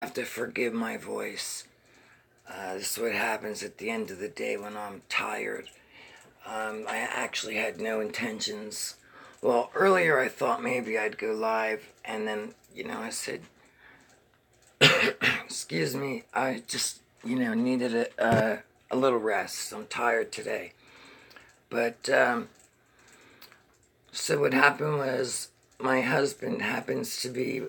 Have to forgive my voice. This is what happens at the end of the day when I'm tired. I actually had no intentions. Well, earlier I thought maybe I'd go live, and then, I said, excuse me, I just, needed a little rest. I'm tired today. But, so what happened was my husband happens to be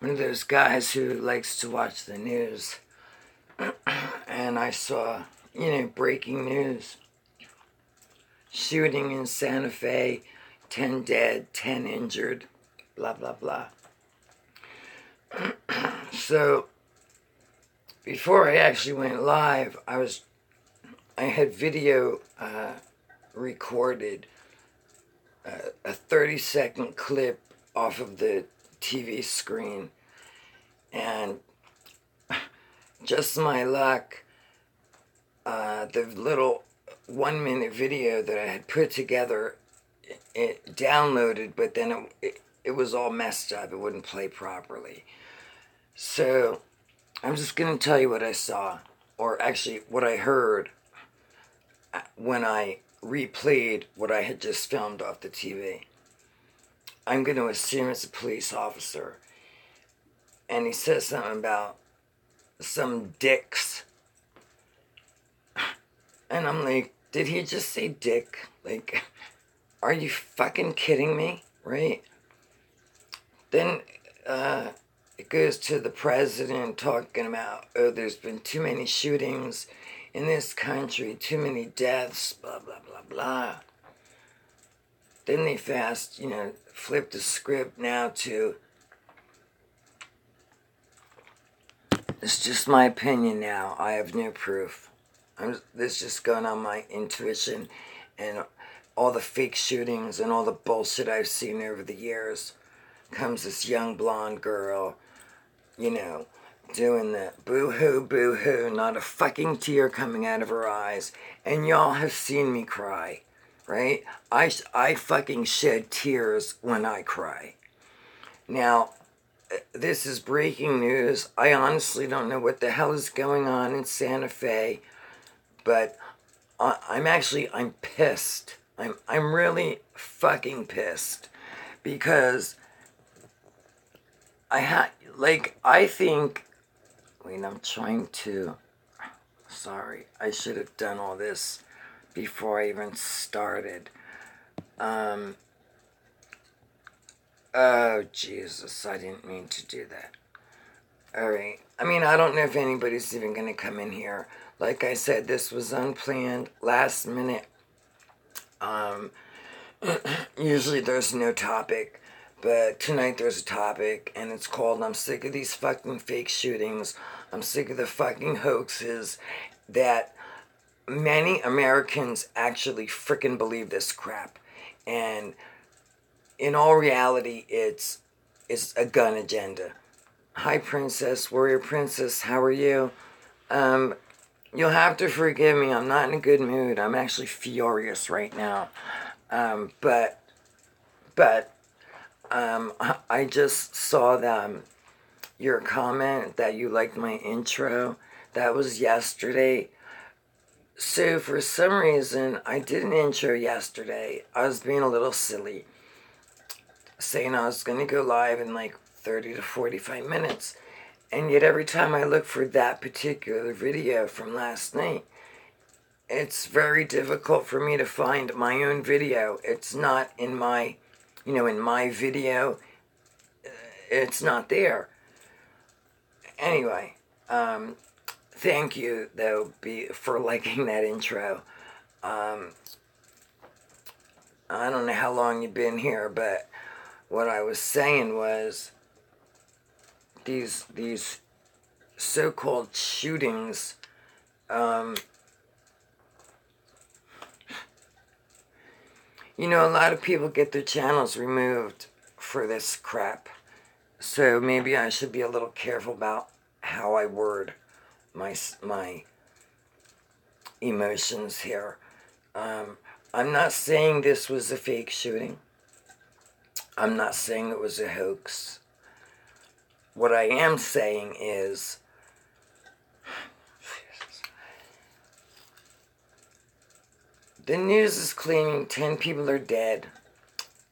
one of those guys who likes to watch the news. And I saw, breaking news. Shooting in Santa Fe, 10 dead, 10 injured, blah, blah, blah. So, before I actually went live, I had video recorded a 30-second clip off of the TV screen, and just my luck, the little 1-minute video that I had put together, it downloaded, but then it was all messed up. It wouldn't play properly. So I'm just going to tell you what I saw, or actually what I heard when I replayed what I had just filmed off the TV. I'm going to assume it's a police officer. And he says something about some dicks. And I'm like, did he just say dick? Like, are you fucking kidding me? Right? Then it goes to the president talking about, oh, there's been too many shootings in this country, too many deaths, blah, blah, blah, blah. Then they flip the script now to, it's just my opinion now. I have no proof. This is just going on my intuition and all the fake shootings and all the bullshit I've seen over the years. Comes this young blonde girl, doing the boo-hoo, boo-hoo, not a fucking tear coming out of her eyes. And y'all have seen me cry, right? I fucking shed tears when I cry. Now, this is breaking news. I honestly don't know what the hell is going on in Santa Fe, but I'm pissed. I'm really fucking pissed because sorry, I should have done all this before I even started. Oh, Jesus, I didn't mean to do that. Alright, I don't know if anybody's even going to come in here. Like I said, this was unplanned, last minute. Usually there's no topic, but tonight there's a topic, and it's called, I'm sick of these fucking fake shootings. I'm sick of the fucking hoaxes that many Americans actually frickin' believe this crap. And in all reality, it's a gun agenda. Hi, Princess, Warrior Princess, how are you? You'll have to forgive me, I'm not in a good mood. I'm actually furious right now. But I just saw your comment that you liked my intro. That was yesterday. So for some reason, I did an intro yesterday. I was being a little silly, saying I was going to go live in like 30 to 45 minutes. And yet every time I look for that particular video from last night, it's very difficult for me to find my own video. It's not in my, in my video, it's not there. Anyway, thank you, though, for liking that intro. I don't know how long you've been here, but what I was saying was these so-called shootings, a lot of people get their channels removed for this crap. So maybe I should be a little careful about how I word my emotions here. I'm not saying this was a fake shooting. I'm not saying it was a hoax. what I am saying is, the news is claiming 10 people are dead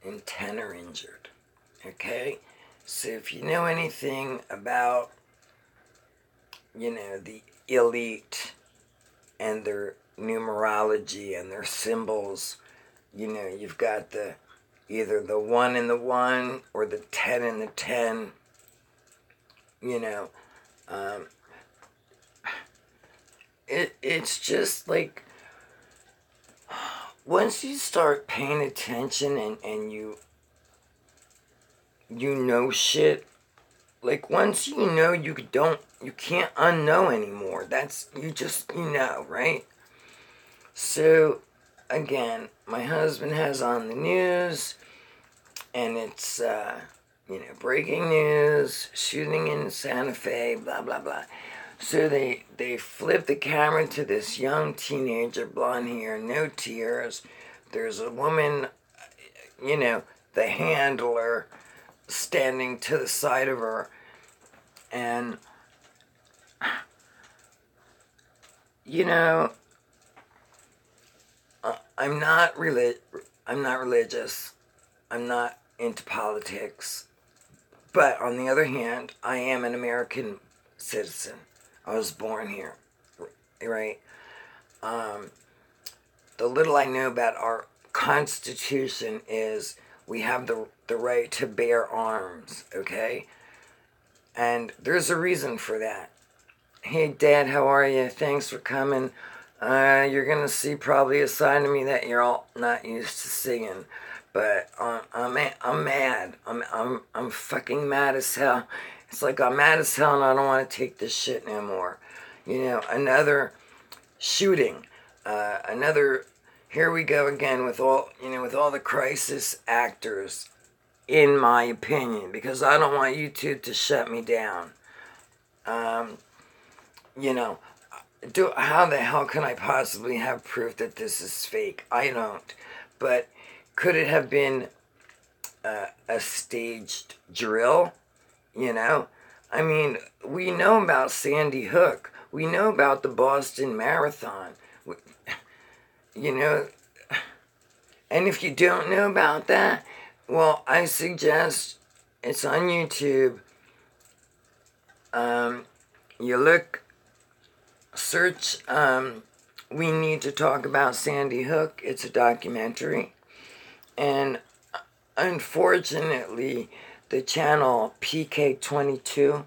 and 10 are injured. Okay? So if you know anything about, the elite and their numerology and their symbols, you've got either the 1 and the 1 or the 10 and the 10, it's just like, once you start paying attention and you know shit, like once you know, you can't unknow anymore. You know, right? So, again, my husband has on the news, and it's, breaking news, shooting in Santa Fe, blah, blah, blah. So they flip the camera to this young teenager, blonde hair, no tears. There's a woman, the handler, standing to the side of her. And, I'm not religious. I'm not into politics. But on the other hand, I am an American citizen. I was born here, right? The little I know about our Constitution is we have the right to bear arms, okay? And there's a reason for that. Hey, Dad, how are you? Thanks for coming. You're going to see probably a side of me that you're all not used to seeing. But I'm mad. I'm fucking mad as hell. It's like I'm mad as hell and I don't want to take this shit no more. Another shooting. Here we go again with all the crisis actors, in my opinion, because I don't want YouTube to shut me down. How the hell can I possibly have proof that this is fake? I don't. But could it have been a staged drill? I mean, we know about Sandy Hook. We know about the Boston Marathon. And if you don't know about that, well, I suggest it's on YouTube. Search, We Need to Talk About Sandy Hook. It's a documentary. And unfortunately, the channel PK22,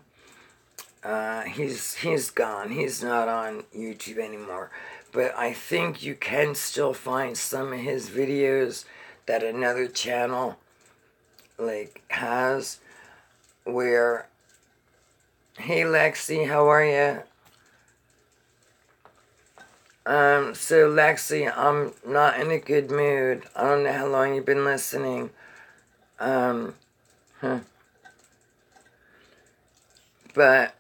he's gone. He's not on YouTube anymore. But I think you can still find some of his videos that another channel has, where, hey Lexi, how are you? So Lexi, I'm not in a good mood. I don't know how long you've been listening. But,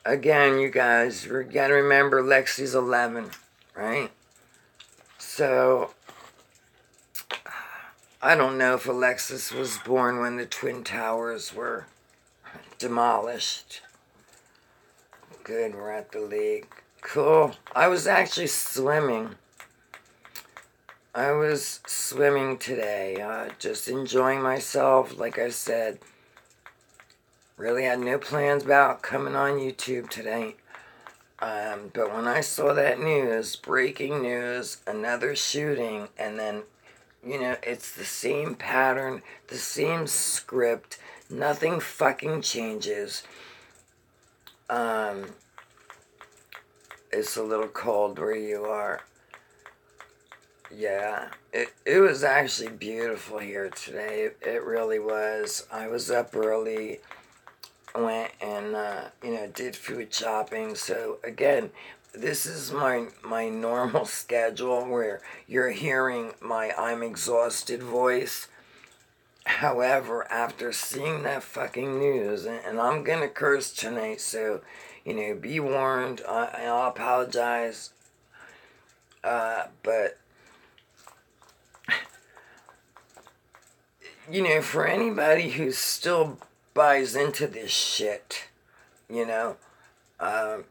again, you guys, we gotta remember Lexi's 11, right? So, I don't know if Alexis was born when the Twin Towers were demolished. Good, we're at the lake. Cool. I was actually swimming. I was swimming today, just enjoying myself, like I said. Really had no plans about coming on YouTube today. But when I saw that news, breaking news, another shooting, and then, it's the same pattern, the same script, nothing fucking changes. It's a little cold where you are. Yeah, it was actually beautiful here today. It really was. I was up early, went and, did food shopping. So, again, this is my normal schedule where you're hearing my I'm exhausted voice. However, after seeing that fucking news, and I'm gonna curse tonight, so, be warned. I'll apologize. But, for anybody who still buys into this shit, um,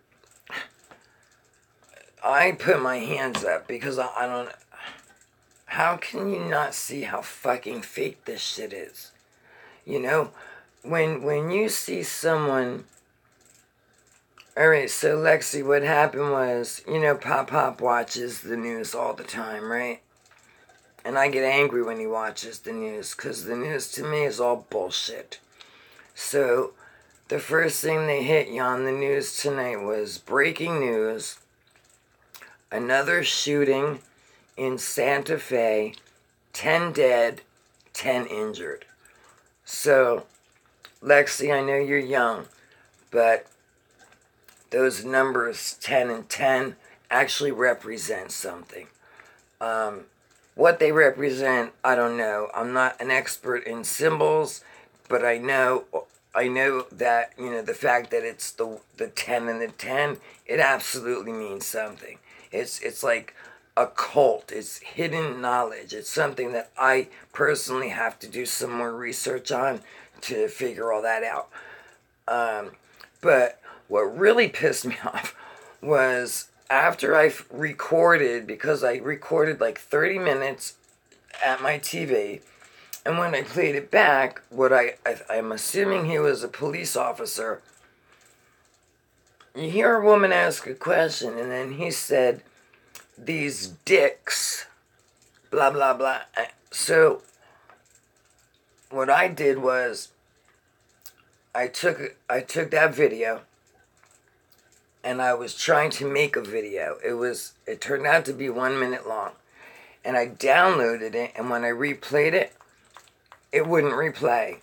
I put my hands up because I don't. How can you not see how fucking fake this shit is? When you see someone. Alright, so Lexi, what happened was, Pop watches the news all the time, right? And I get angry when he watches the news, because the news to me is all bullshit. So, the first thing they hit you on the news tonight was breaking news, another shooting in Santa Fe, 10 dead, 10 injured. So, Lexi, I know you're young, but those numbers 10 and 10 actually represent something. What they represent, I don't know. I'm not an expert in symbols, but I know that, the fact that it's the 10 and the 10, it absolutely means something. It's like a cult. It's hidden knowledge. It's something that I personally have to do some more research on to figure all that out. But what really pissed me off was after I recorded, because I recorded like 30 minutes at my TV, and when I played it back, I'm assuming he was a police officer, you hear a woman ask a question, and then he said, "These dicks, blah, blah, blah." So what I did was I took that video, and I was trying to make a video. It turned out to be 1 minute long. And I downloaded it, and when I replayed it, it wouldn't replay.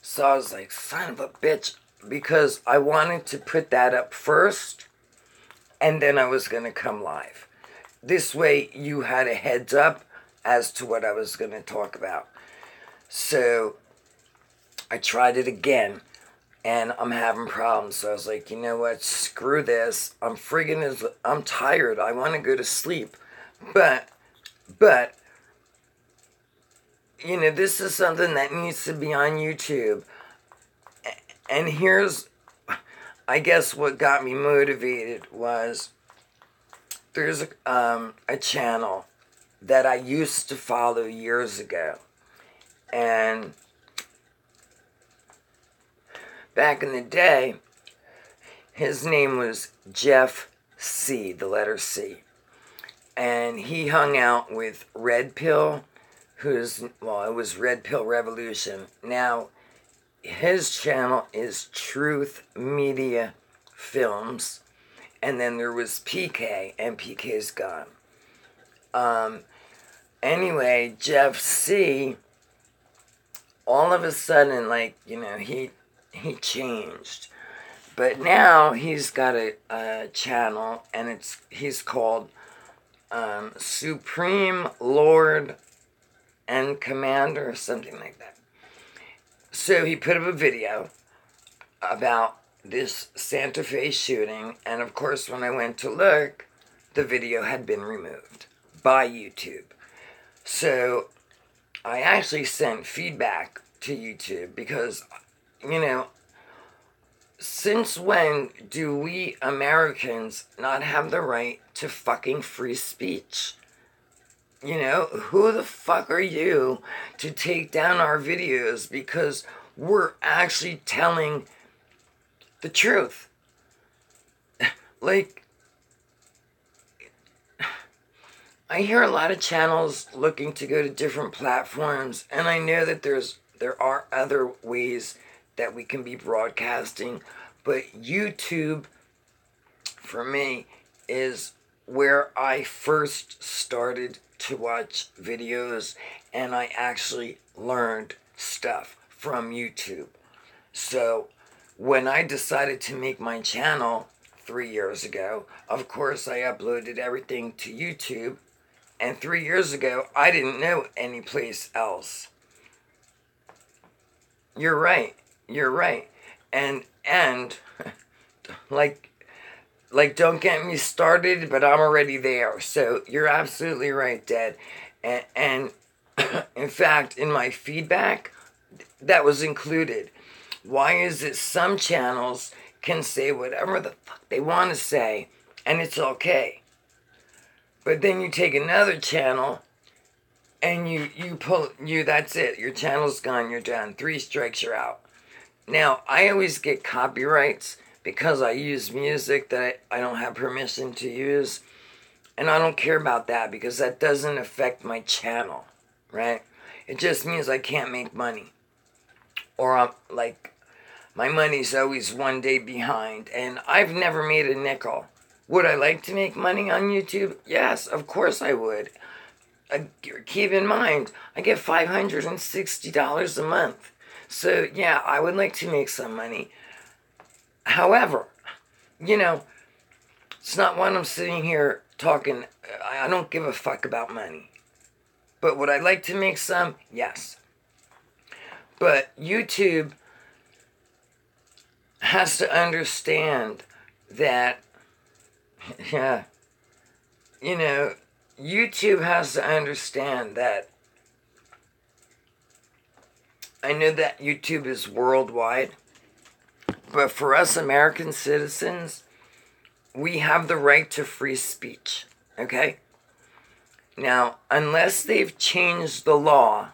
So I was like, son of a bitch, because I wanted to put that up first, and then I was going to come live. This way, you had a heads up as to what I was going to talk about. So I tried it again, and I'm having problems. So I was like, you know what? Screw this. I'm tired. I want to go to sleep. But, this is something that needs to be on YouTube. And here's, I guess, what got me motivated was there's a channel that I used to follow years ago. And back in the day, his name was Jeff C., the letter C. And he hung out with Red Pill, it was Red Pill Revolution. Now, his channel is Truth Media Films. And then there was PK, and PK's gone. Anyway, Jeff C., all of a sudden, he changed. But now he's got a channel, and he's called Supreme Lord and Commander, or something like that. So he put up a video about this Santa Fe shooting, and of course when I went to look, the video had been removed by YouTube. So I actually sent feedback to YouTube because, since when do we Americans not have the right to fucking free speech? Who the fuck are you to take down our videos because we're actually telling the truth? I hear a lot of channels looking to go to different platforms, and I know that there are other ways that we can be broadcasting, but YouTube, for me, is where I first started to watch videos, and I actually learned stuff from YouTube. So when I decided to make my channel 3 years ago, of course I uploaded everything to YouTube, and 3 years ago I didn't know any place else. You're right. And don't get me started, but I'm already there. So you're absolutely right, Dad. And In fact, in my feedback, that was included. Why is it some channels can say whatever the fuck they want to say, and it's okay? But then you take another channel, and that's it. Your channel's gone, you're done. 3 strikes, you're out. Now, I always get copyrights because I use music that I don't have permission to use. And I don't care about that because that doesn't affect my channel, right? It just means I can't make money. Or I'm like, my money's always one day behind. And I've never made a nickel. Would I like to make money on YouTube? Yes, of course I would. Keep in mind, I get $560 a month. So, yeah, I would like to make some money. However, it's not when I'm sitting here talking, I don't give a fuck about money. But would I like to make some? Yes. But YouTube has to understand that, YouTube has to understand that I know that YouTube is worldwide, but for us American citizens, we have the right to free speech, okay? Now, unless they've changed the law,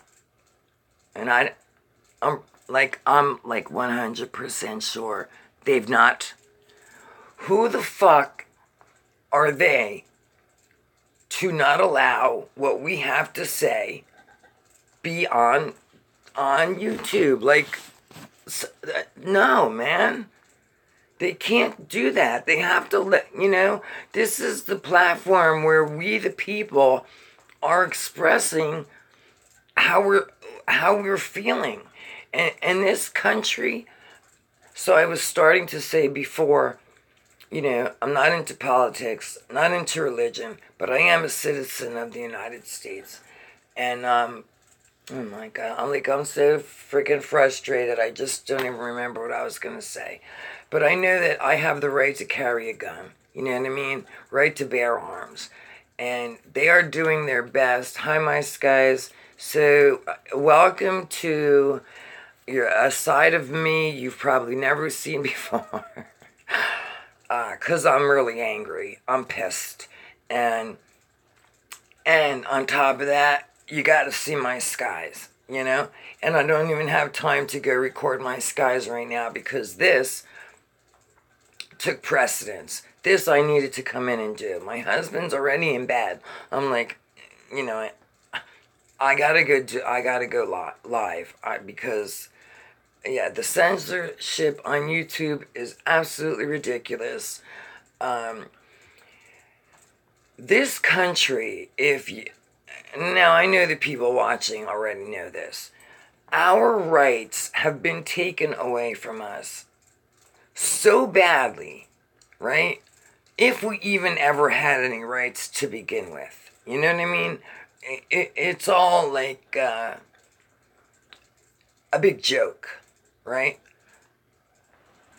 and I'm like 100% sure they've not, who the fuck are they to not allow what we have to say be on YouTube? Like, no, man. They can't do that. They have to this is the platform where we, the people, are expressing how we're feeling. And this country, so I was starting to say before, I'm not into politics, not into religion, but I am a citizen of the United States. And, oh my God, I'm so freaking frustrated, I just don't even remember what I was going to say. But I know that I have the right to carry a gun, you know what I mean? Right to bear arms. And they are doing their best. Hi, my skies. So, welcome to a side of me you've probably never seen before. Because I'm really angry. I'm pissed. And on top of that, you got to see my skies, And I don't even have time to go record my skies right now because this took precedence. This I needed to come in and do. My husband's already in bed. I'm like, I gotta go live because, the censorship on YouTube is absolutely ridiculous. This country, now I know the people watching already know this. Our rights have been taken away from us so badly, right? If we even ever had any rights to begin with. You know what I mean? It's all like a big joke, right?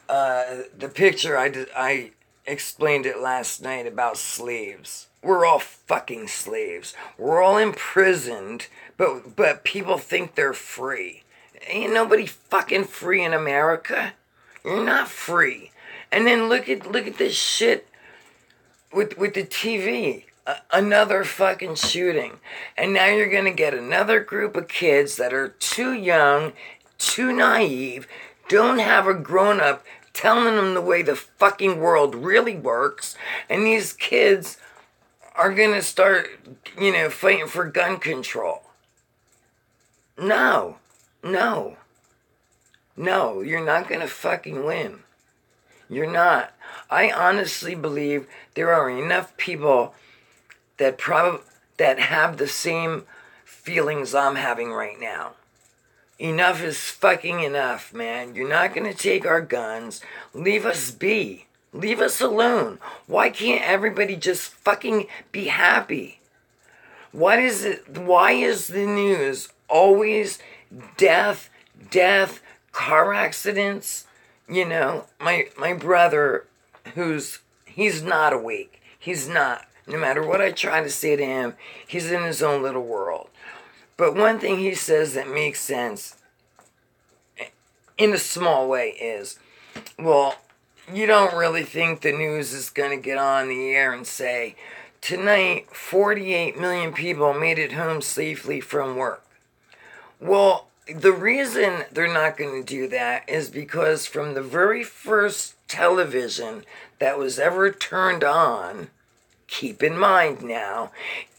The picture I explained it last night about slaves. We're all fucking slaves. We're all imprisoned, but people think they're free. Ain't nobody fucking free in America. You're not free. And then look at this shit with the TV. Another fucking shooting. And now you're gonna get another group of kids that are too young, too naive, don't have a grown-up telling them the way the fucking world really works. And these kids are gonna start, fighting for gun control. No, you're not gonna fucking win. You're not. I honestly believe there are enough people that have the same feelings I'm having right now. Enough is fucking enough, man. You're not gonna take our guns. Leave us be. Leave us alone. Why can't everybody just fucking be happy? Why is the news always death, car accidents? My brother, he's not awake. He's not. No matter what I try to say to him, he's in his own little world. But one thing he says that makes sense in a small way is, well, you don't really think the news is going to get on the air and say, tonight, 48 million people made it home safely from work. Well, the reason they're not going to do that is because from the very first television that was ever turned on, keep in mind now,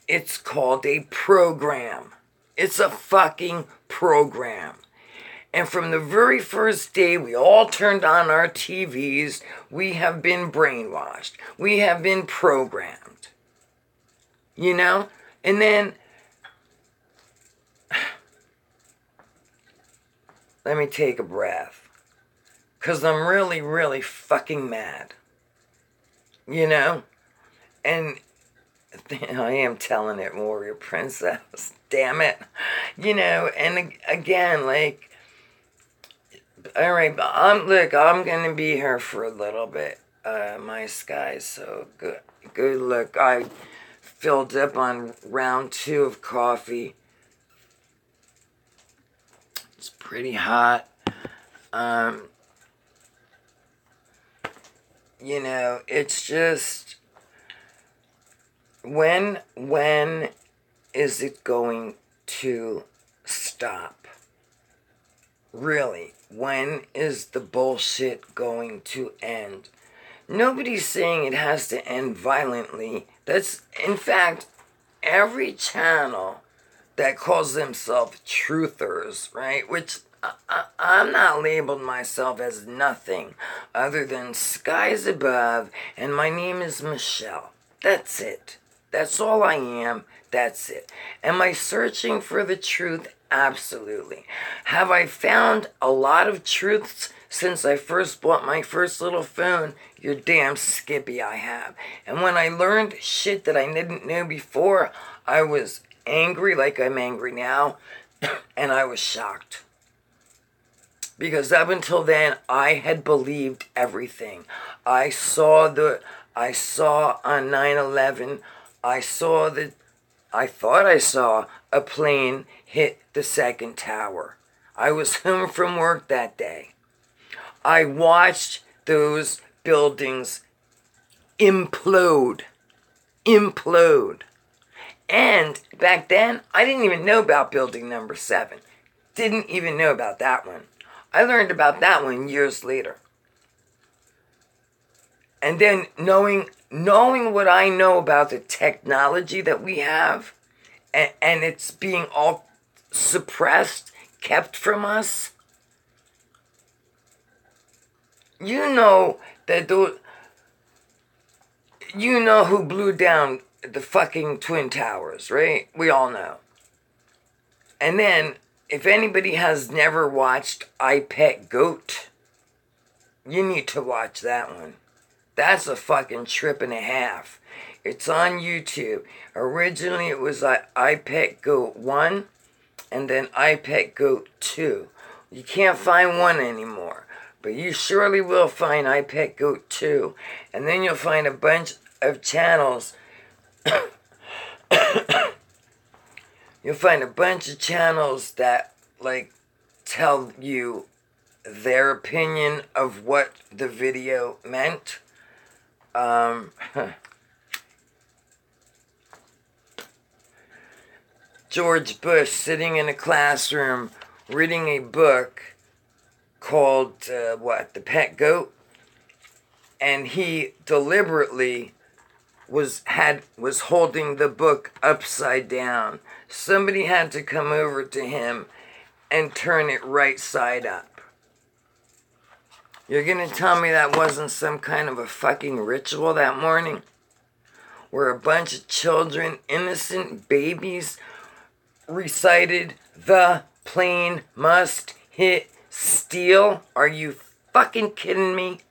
it's called a program. It's a fucking program. And from the very first day we all turned on our TVs, we have been brainwashed. We have been programmed. You know? And then, let me take a breath. Because I'm really, really fucking mad. You know? And I am telling it, Warrior Princess. Damn it. You know, and again, like, alright, I'm going to be here for a little bit, my sky, so good luck. I filled up on round 2 of coffee. It's pretty hot. You know, it's just, when is it going to stop? Really, when is the bullshit going to end? Nobody's saying it has to end violently. That's, in fact, every channel that calls themselves truthers, right? Which I'm not labeled myself as nothing other than skies above, and my name is Michelle. That's it. That's all I am. That's it. Am I searching for the truth? Absolutely. Have I found a lot of truths since I first bought my first little phone? You're damn skippy, I have. And when I learned shit that I didn't know before, I was angry like I'm angry now, and I was shocked. Because up until then, I had believed everything. I saw on 9/11, I thought I saw a plane hit the second tower. I was home from work that day. I watched those buildings implode. And back then, I didn't even know about building number 7. Didn't even know about that one. I learned about that one years later. And then knowing what I know about the technology that we have, and it's being all suppressed, kept from us. You know that you know who blew down the fucking Twin Towers, right? We all know. And then, if anybody has never watched I Pet Goat, you need to watch that one. That's a fucking trip and a half. It's on YouTube. Originally it was I Pet Goat 1 and then I Pet Goat 2. You can't find 1 anymore, but you surely will find I Pet Goat 2. And then you'll find a bunch of channels. You'll find a bunch of channels that, like, tell you their opinion of what the video meant. George Bush sitting in a classroom reading a book called, The Pet Goat? And he deliberately was holding the book upside down. Somebody had to come over to him and turn it right side up. You're gonna tell me that wasn't some kind of a fucking ritual that morning? Where a bunch of children, innocent babies, recited, "The plane must hit steel"? Are you fucking kidding me?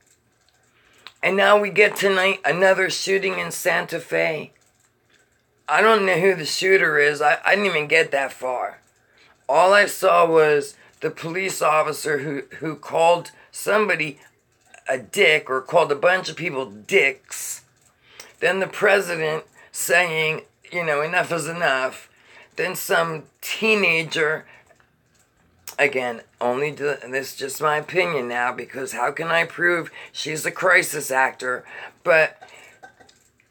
And now we get tonight another shooting in Santa Fe. I don't know who the shooter is. I didn't even get that far. All I saw was the police officer who called somebody a dick, or called a bunch of people dicks. Then the president saying, enough is enough. Then some teenager, again, this is just my opinion now, because how can I prove she's a crisis actor? But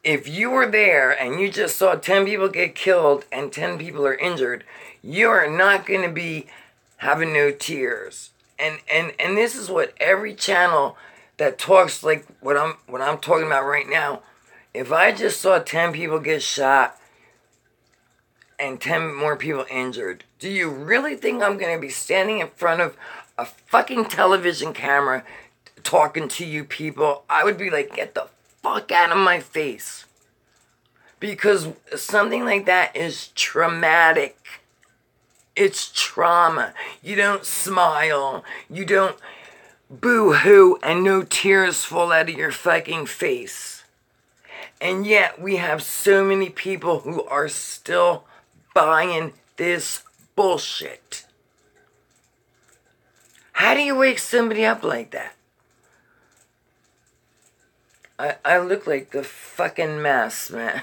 if you were there and you just saw 10 people get killed and 10 people are injured, you are not going to be having no tears. And this is what every channel that talks like what I'm talking about right now. If I just saw 10 people get shot and 10 more people injured, do you really think I'm going to be standing in front of a fucking television camera talking to you people? I would be like, get the fuck out of my face. Because something like that is traumatic. It's trauma. You don't smile. You don't boo-hoo and no tears fall out of your fucking face. And yet we have so many people who are still buying this bullshit. How do you wake somebody up like that? I look like the fucking mess, man.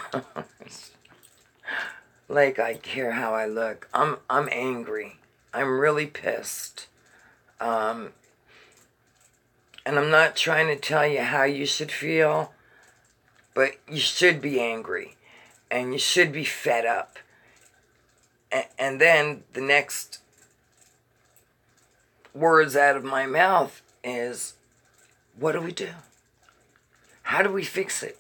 Like I care how I look. I'm angry. I'm really pissed. And I'm not trying to tell you how you should feel, but you should be angry. And you should be fed up. And then the next words out of my mouth is, what do we do? How do we fix it?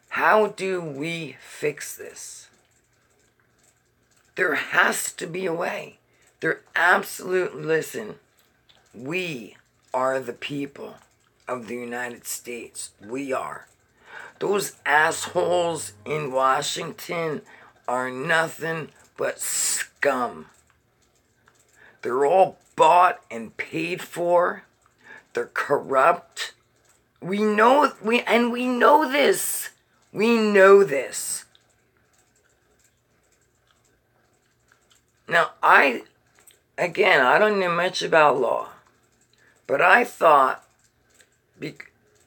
How do we fix this? There has to be a way. Listen, we are the people of the United States. We are. Those assholes in Washington are nothing but scum. They're all bought and paid for. They're corrupt. We know this. We know this. Now, I don't know much about law, but I thought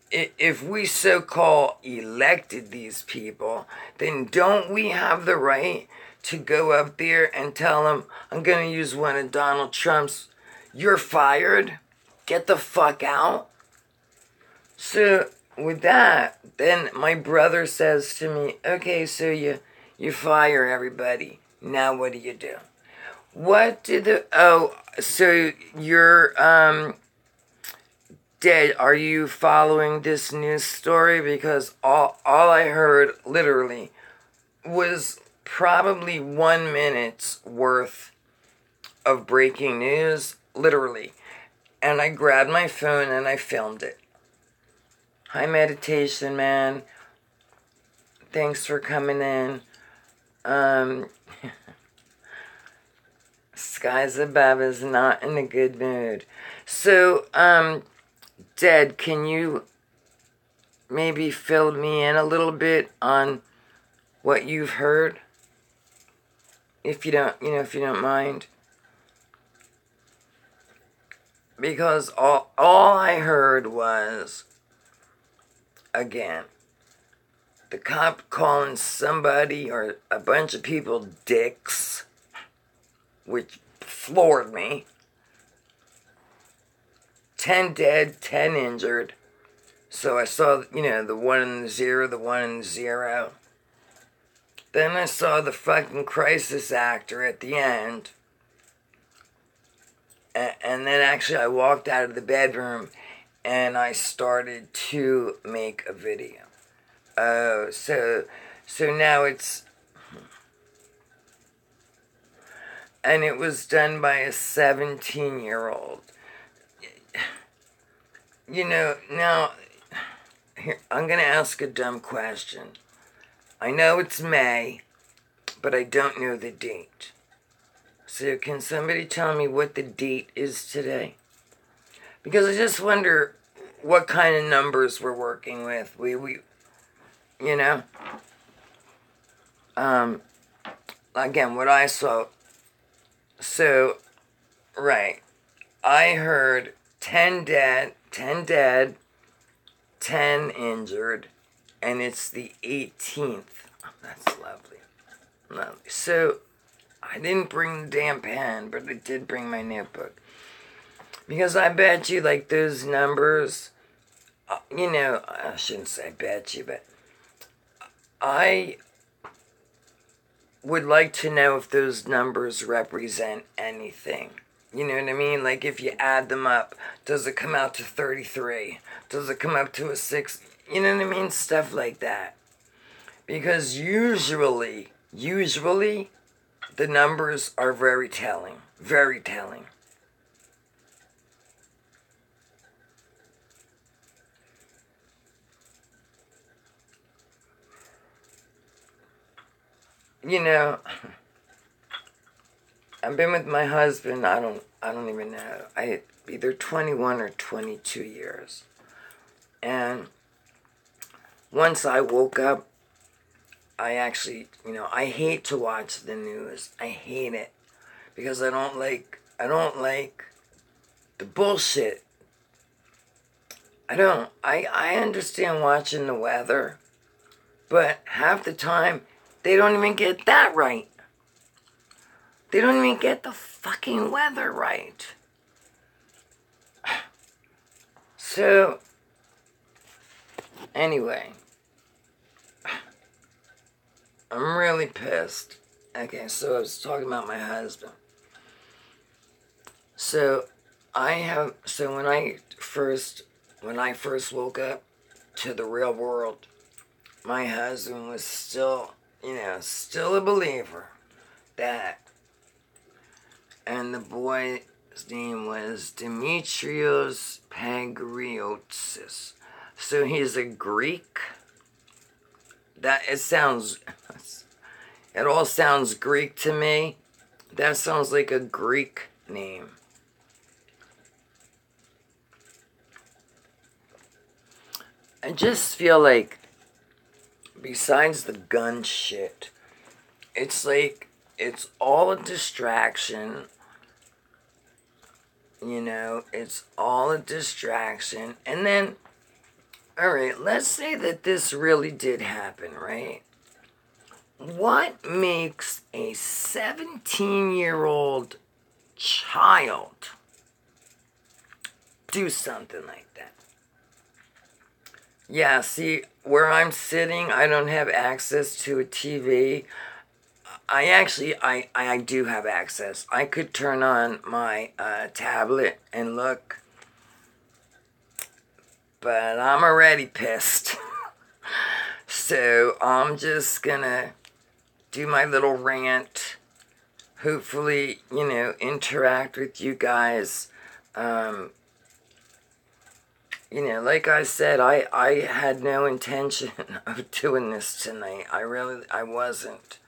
if we so-called elected these people, then don't we have the right to go up there and tell them, I'm going to use one of Donald Trump's, you're fired, get the fuck out? So with that, then my brother says to me, okay, so you fire everybody. Now what do you do? So you're dead. Are you following this news story? Because all I heard, literally, was probably 1 minute's worth of breaking news, literally. And I grabbed my phone and I filmed it. Hi, Meditation Man. Thanks for coming in. Skies above is not in a good mood. So, Dead, can you maybe fill me in a little bit on what you've heard? If you don't mind. Because all I heard was, again, the cop calling somebody or a bunch of people dicks, which floored me. 10 dead, 10 injured. So I saw, the 1 and the 0, the 1 and the 0. Then I saw the fucking crisis actor at the end. And then actually I walked out of the bedroom and I started to make a video. So now it's... And it was done by a 17-year-old. Now, here, I'm going to ask a dumb question. I know it's May, but I don't know the date. So can somebody tell me what the date is today? Because I just wonder what kind of numbers we're working with. Again, what I saw. So, right. I heard 10 dead, 10 injured, and it's the 18th. Oh, that's lovely. Lovely. So, I didn't bring the damn pen, but I did bring my notebook. Because I bet you, like, those numbers, I shouldn't say bet you, but I would like to know if those numbers represent anything. You know what I mean? Like, if you add them up, does it come out to 33? Does it come up to a 6? You know what I mean? Stuff like that. Because usually, the numbers are very telling. Very telling. You know, I've been with my husband, I don't even know. Either 21 or 22 years. And once I woke up, I actually, I hate to watch the news. I hate it because I don't like the bullshit. I don't. I understand watching the weather, but half the time they don't even get that right. They don't even get the fucking weather right. So, anyway, I'm really pissed. Okay, so I was talking about my husband. So, when I first woke up to the real world, my husband was still a believer that, and the boy's name was Demetrios Pagriotis. So he's a Greek. It all sounds Greek to me. That sounds like a Greek name. I just feel like, besides the gun shit, it's like, it's all a distraction. It's all a distraction. And then, alright, let's say that this really did happen, right? What makes a 17-year-old child do something like that? Yeah, see, where I'm sitting, I don't have access to a TV. I do have access. I could turn on my tablet and look, but I'm already pissed. So I'm just gonna do my little rant. Hopefully, interact with you guys. Like I said, I had no intention of doing this tonight. I wasn't.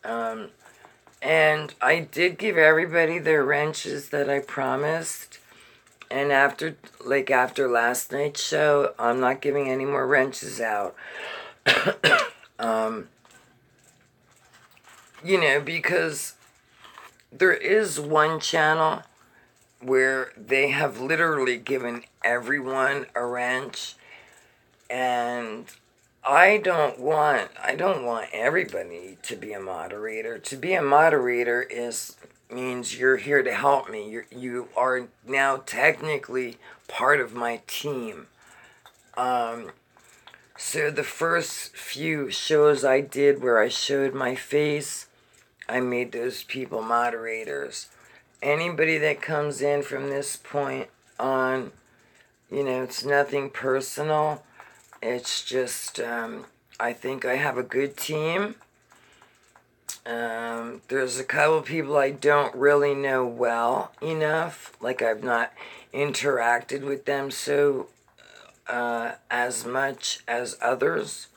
And I did give everybody their wrenches that I promised. And after last night's show, I'm not giving any more wrenches out. Because there is one channel where they have literally given everyone a wrench, and I don't want everybody to be a moderator. To be a moderator means you're here to help me. You are now technically part of my team. So the first few shows I did where I showed my face, I made those people moderators. Anybody that comes in from this point on, it's nothing personal. It's just, I think I have a good team. There's a couple people I don't really know well enough. Like, I've not interacted with them as much as others.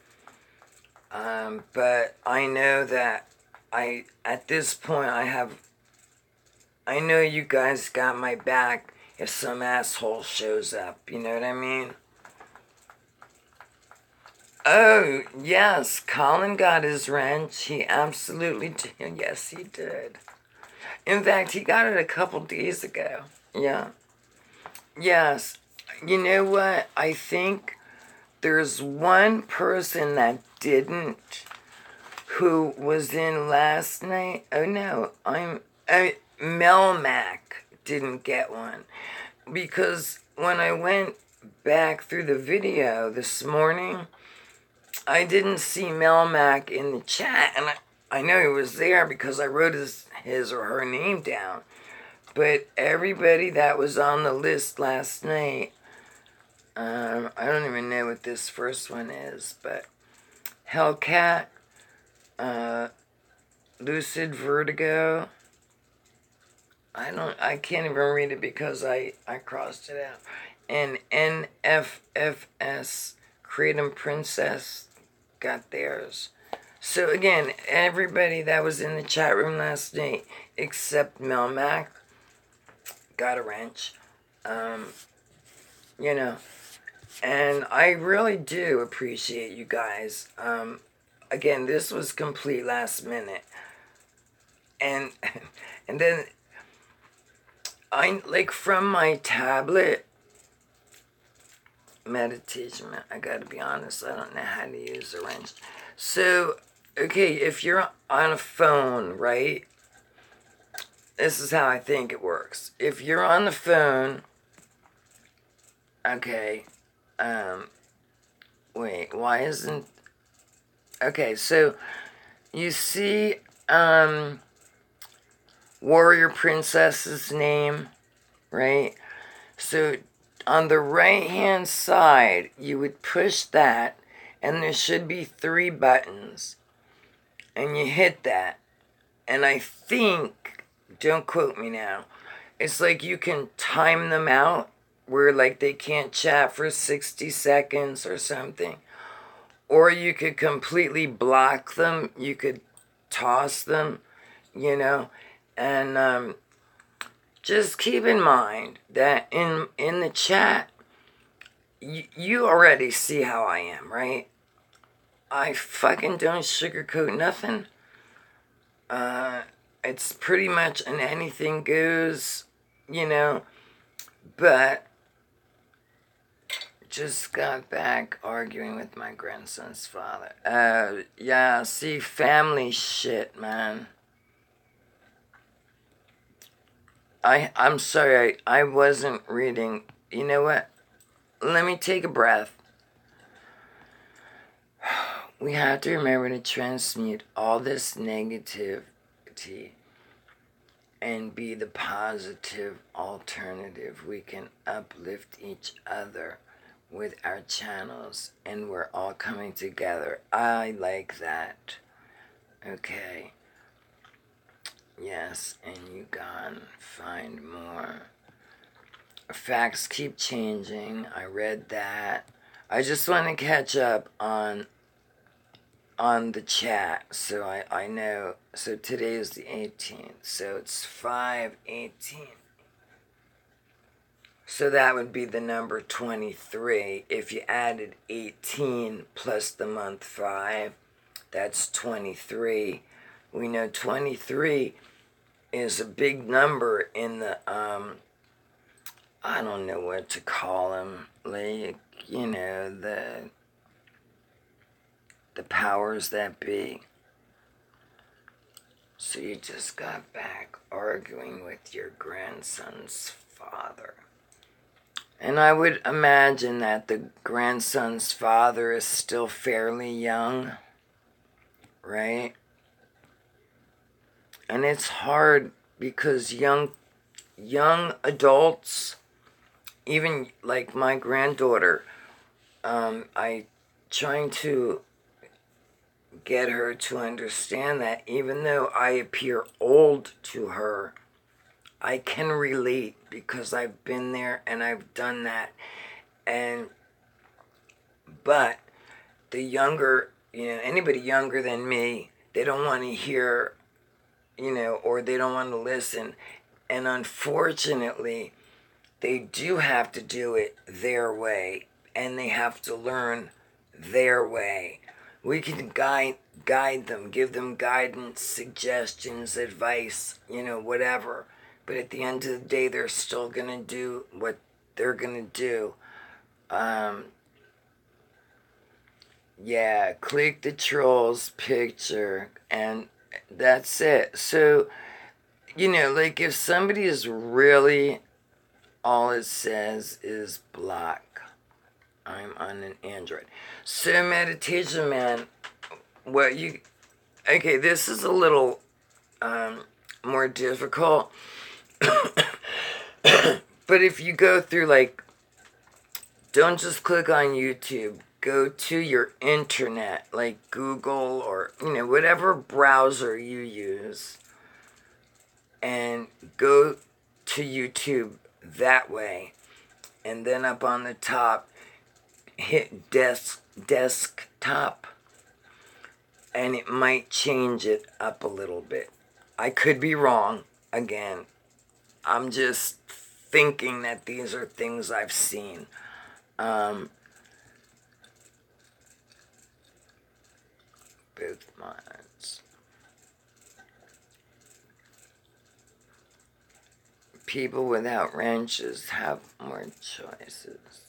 But I know that at this point, I know you guys got my back if some asshole shows up. You know what I mean? Oh, yes, Colin got his wrench. He absolutely did. Yes, he did. In fact, he got it a couple days ago. Yeah. Yes. You know what? I think there's one person that didn't, who was in last night. Oh no, Melmac didn't get one. Because when I went back through the video this morning, I didn't see Melmac in the chat, and I know he was there because I wrote his or her name down. But everybody that was on the list last night, I don't even know what this first one is, but Hellcat, Lucid Vertigo, I can't even read it because I crossed it out, and NFFS, Kratom Princess, got theirs. So again, everybody that was in the chat room last night, except Melmac, got a wrench. You know, and I really do appreciate you guys. Again, this was complete last minute. And then I, like, from my tablet meditation, I gotta be honest, I don't know how to use a wrench. So, okay, if you're on a phone, right? This is how I think it works. If you're on the phone, okay, wait, why isn't, okay, so you see, Warrior Princess's name, right? So on the right hand side, you would push that, and there should be 3 buttons, and you hit that, and I think, don't quote me now, it's like you can time them out where, like, they can't chat for 60 seconds or something, or you could completely block them, you could toss them, you know, and just keep in mind that in the chat, you already see how I am, right? I fucking don't sugarcoat nothing. It's pretty much an anything goes, you know, but just got back arguing with my grandson's father. Yeah, see, family shit, man. I'm sorry, I wasn't reading. You know what? Let me take a breath. We have to remember to transmute all this negativity and be the positive alternative. We can uplift each other with our channels, and we're all coming together. I like that. Okay. Yes, and you gone find more. Facts keep changing. I read that. I just want to catch up on the chat, so I know. So today is the 18th, so it's 5/18. So that would be the number 23. If you added 18 plus the month 5, that's 23. We know 23 is a big number in the, I don't know what to call them, like, you know, the powers that be. So you just got back arguing with your grandson's father. And I would imagine that the grandson's father is still fairly young, right? And it's hard because young adults, even like my granddaughter, I trying to get her to understand that even though I appear old to her, I can relate because I've been there and I've done that. But the younger, you know, anybody younger than me, they don't want to hear, you know, or they don't want to listen. And unfortunately, they do have to do it their way, and they have to learn their way. We can guide them, give them guidance, suggestions, advice, you know, whatever. But at the end of the day, they're still going to do what they're going to do. Yeah, click the troll's picture, and that's it. So, like if somebody is really, all it says is block. I'm on an Android. So, meditation man, what you, okay, this is a little more difficult. But if you go through, like, don't just click on YouTube. Go to your internet, like Google or, whatever browser you use, and go to YouTube that way. And then up on the top, hit desktop, and it might change it up a little bit. I could be wrong. Again, I'm just thinking that these are things I've seen. Both minds. People without wrenches have more choices.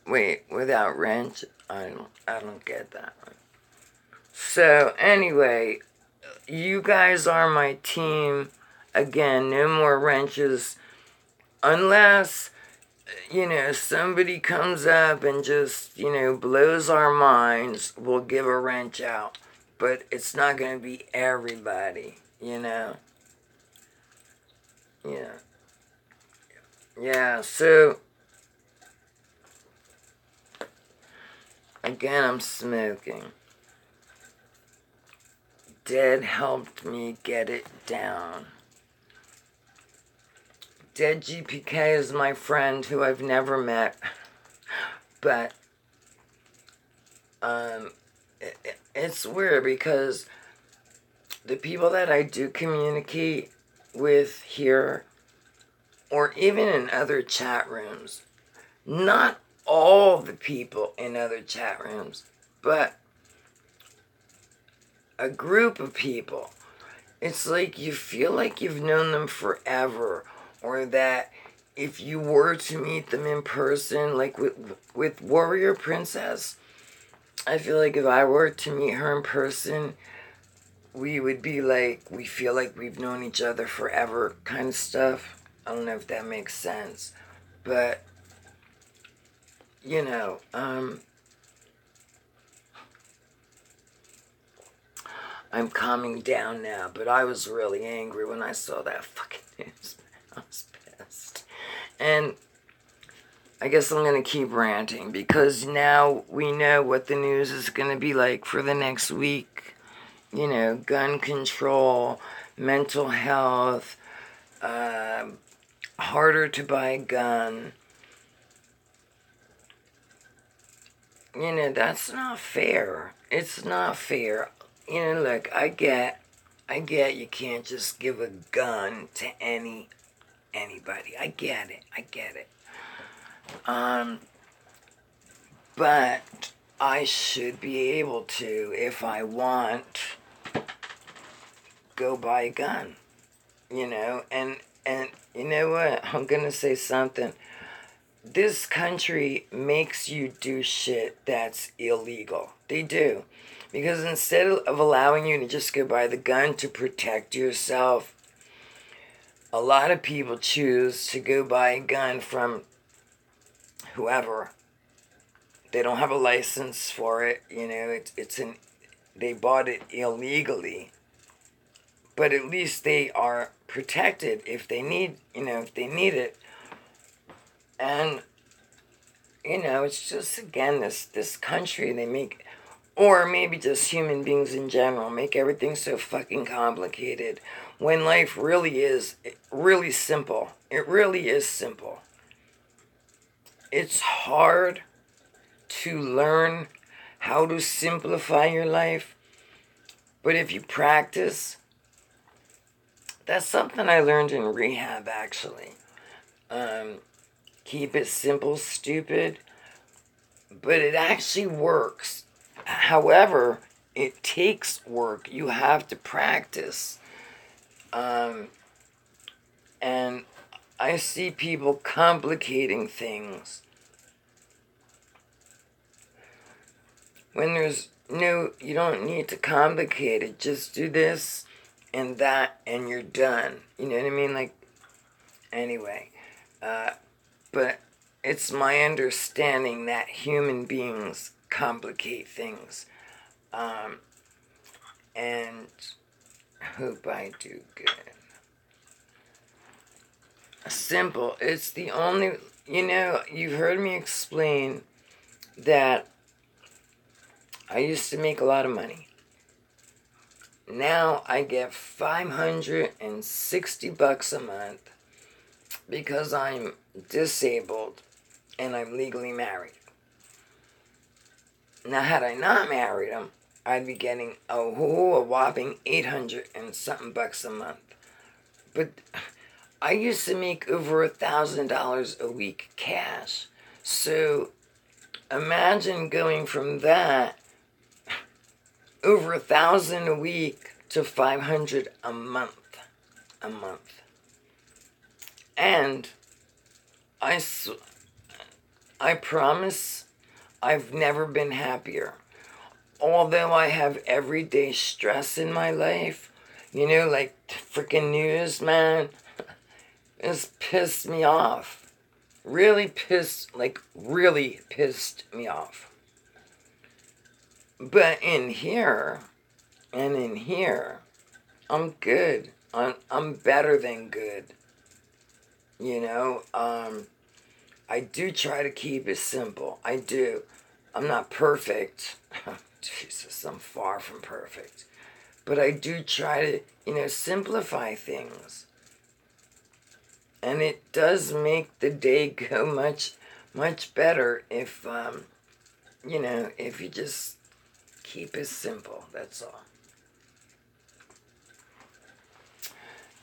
Wait, without wrench? I don't get that one. So anyway, you guys are my team. Again, no more wrenches unless, somebody comes up and just, blows our minds. We'll give a wrench out. But it's not going to be everybody, Yeah. Yeah, so again, I'm smoking. Dead helped me get it down. Dead GPK is my friend who I've never met, but it's weird because the people that I do communicate with here, or even in other chat rooms, not all the people in other chat rooms, but a group of people, it's like you feel like you've known them forever, or that if you were to meet them in person, like with Warrior Princess, I feel like if I were to meet her in person, we would be like, we feel like we've known each other forever kind of stuff. I don't know if that makes sense, but I'm calming down now, but I was really angry when I saw that fucking news. I was pissed. And I guess I'm going to keep ranting because now we know what the news is going to be like for the next week. Gun control, mental health, harder to buy a gun. That's not fair. It's not fair. Look, I get you can't just give a gun to anybody. I get it. But I should be able to, if I want, go buy a gun. And you know what? I'm gonna say something. This country makes you do shit that's illegal. They do. Because instead of allowing you to just go buy the gun to protect yourself, a lot of people choose to go buy a gun from whoever. They don't have a license for it, they bought it illegally. But at least they are protected if they need it. And it's just, again, this country, they make, or maybe just human beings in general, make everything so fucking complicated when life really is really simple. It really is simple. It's hard to learn how to simplify your life, but if you practice, that's something I learned in rehab, actually. Keep it simple, stupid, but it actually works. However, it takes work. You have to practice. And I see people complicating things. when there's no, you don't need to complicate it. Just do this and that and you're done. You know what I mean? Like, anyway. But it's my understanding that human beings complicate things. And hope I do good. Simple. It's the only, you've heard me explain that I used to make a lot of money. Now I get $560 a month because I'm disabled and I'm legally married. Now, had I not married him, I'd be getting a whopping 800 and something bucks a month. But I used to make over $1,000 a week cash. So imagine going from that over 1,000 a week to 500 a month. And I promise I've never been happier. Although I have everyday stress in my life, like freaking news, man, it's pissed me off. Really pissed me off. But in here, I'm good. I'm better than good. I do try to keep it simple. I do. I'm not perfect. Jesus, I'm far from perfect. But I do try to, simplify things. And it does make the day go much, much better if, if you just keep it simple. That's all.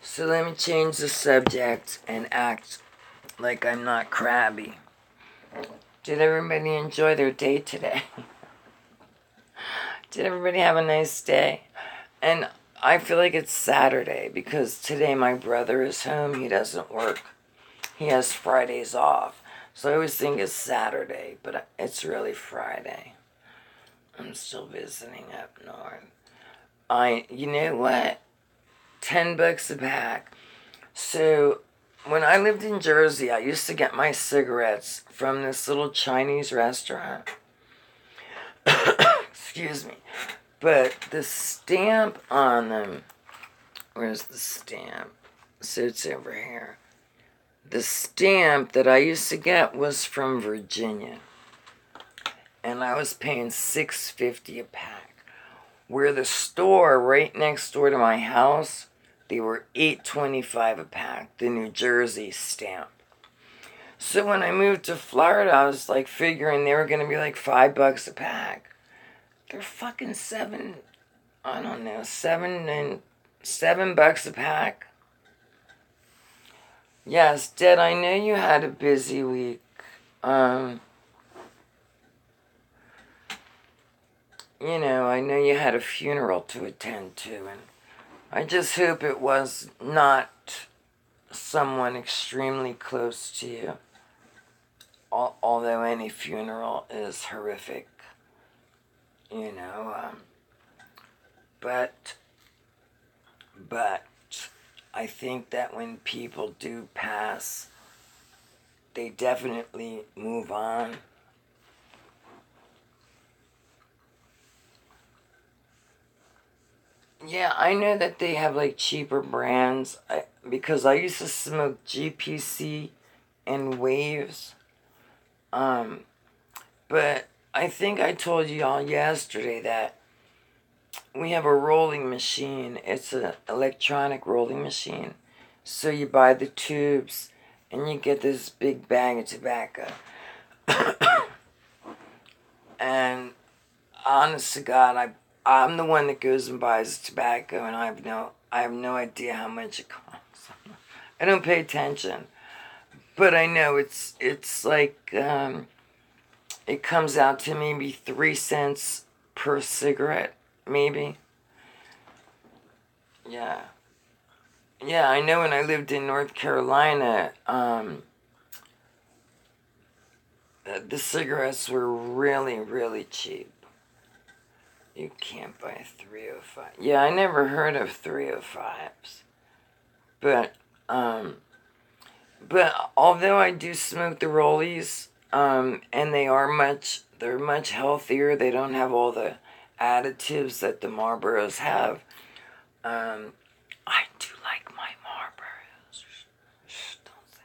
So let me change the subject and act like I'm not crabby. Did everybody enjoy their day today? Did everybody have a nice day? And I feel like it's Saturday because today my brother is home. He doesn't work. He has Fridays off. So I always think it's Saturday, but it's really Friday. I'm still visiting up north. You know what? $10 a pack. So when I lived in Jersey, I used to get my cigarettes from this little Chinese restaurant. Excuse me. But the stamp on them, where's the stamp? So it's over here. The stamp that I used to get was from Virginia. And I was paying $6.50 a pack. Where the store right next door to my house, they were $8.25 a pack, the New Jersey stamp. So when I moved to Florida, I was like figuring they were going to be like $5 a pack. They're fucking $7 a pack. Yes, Dad, I know you had a busy week. I know you had a funeral to attend to, and I just hope it was not someone extremely close to you. Although any funeral is horrific, but I think that when people do pass, they definitely move on. Yeah, I know that they have like cheaper brands because I used to smoke GPC and Waves. But I think I told you all yesterday that we have a rolling machine. It's an electronic rolling machine. So you buy the tubes and you get this big bag of tobacco. And honest to God, I'm the one that goes and buys the tobacco, and I have no idea how much it costs. I don't pay attention. But I know it's like it comes out to maybe 3 cents per cigarette, maybe. Yeah. Yeah, I know when I lived in North Carolina, the cigarettes were really, really cheap. You can't buy 305. Yeah, I never heard of 305s. But although I do smoke the rollies, and they're much healthier. They don't have all the additives that the Marlboros have. I do like my Marlboros. Shh, don't say.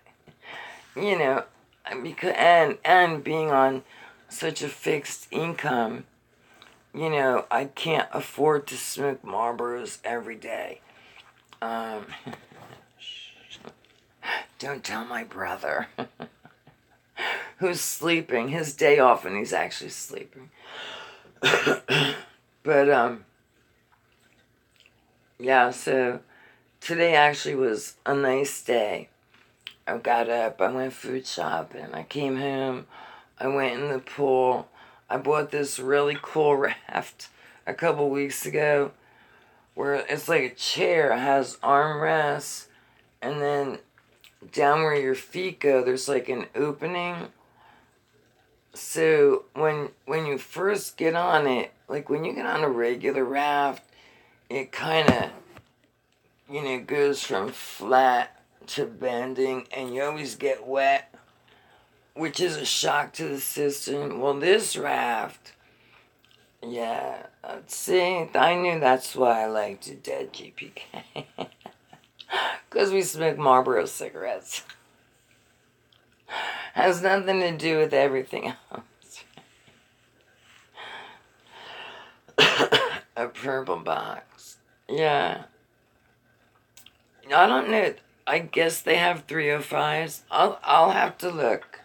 Because and being on such a fixed income, I can't afford to smoke Marlboros every day. Don't tell my brother. Who's sleeping. His day off and he's actually sleeping. But, yeah, so today actually was a nice day. I got up, I went food shopping, I came home, I went in the pool. I bought this really cool raft a couple weeks ago where it's like a chair, it has armrests, and then down where your feet go, there's like an opening. So when you first get on it, like when you get on a regular raft, it kind of, goes from flat to bending, and you always get wet, which is a shock to the system. Well, this raft, yeah, see, I knew that's why I liked it, Dead GPK. Because we smoke Marlboro cigarettes. Has nothing to do with everything else. A purple box. Yeah. I don't know. I guess they have 305s. I'll have to look.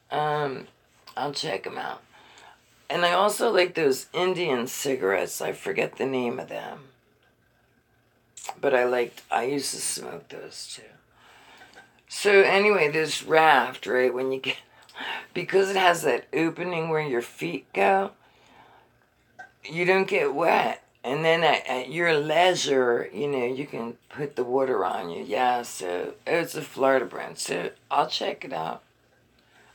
I'll check them out. And I also like those Indian cigarettes. I forget the name of them. But I used to smoke those too. So anyway, this raft, right, because it has that opening where your feet go, you don't get wet. And then at your leisure, you can put the water on you. Yeah, so it's a Florida brand. So I'll check it out.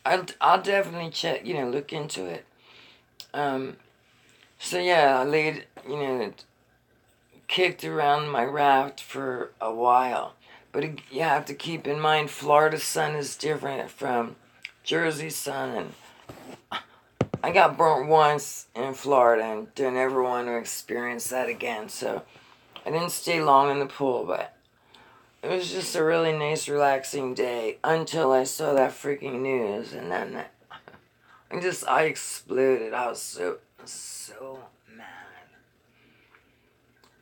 I'll definitely check, look into it. So yeah, I laid, kicked around my raft for a while. But you have to keep in mind, Florida sun is different from Jersey sun. And I got burnt once in Florida and don't ever want to experience that again. So I didn't stay long in the pool, but it was just a really nice, relaxing day until I saw that freaking news. And then I exploded. I was so mad.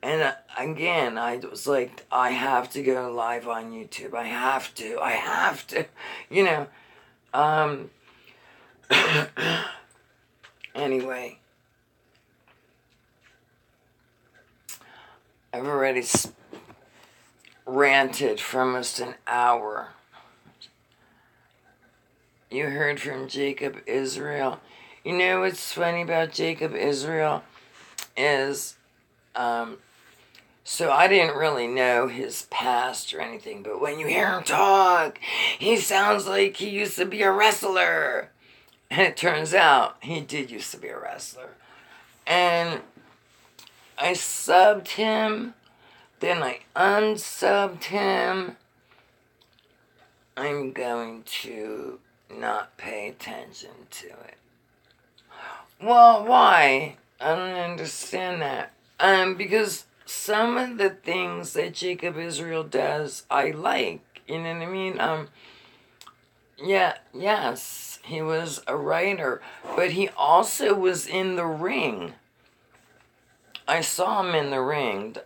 And again, I was like, I have to go live on YouTube. I have to. Anyway. I've already ranted for almost an hour. You heard from Jacob Israel. What's funny about Jacob Israel is, so I didn't really know his past or anything, but when you hear him talk, he sounds like he used to be a wrestler. And it turns out he did used to be a wrestler. And I subbed him, then I unsubbed him. I'm going to not pay attention to it. Well, why? I don't understand that. Because some of the things that Jacob Israel does, I like. You know what I mean? Yes, he was a writer, but he also was in the ring. I saw him in the ring.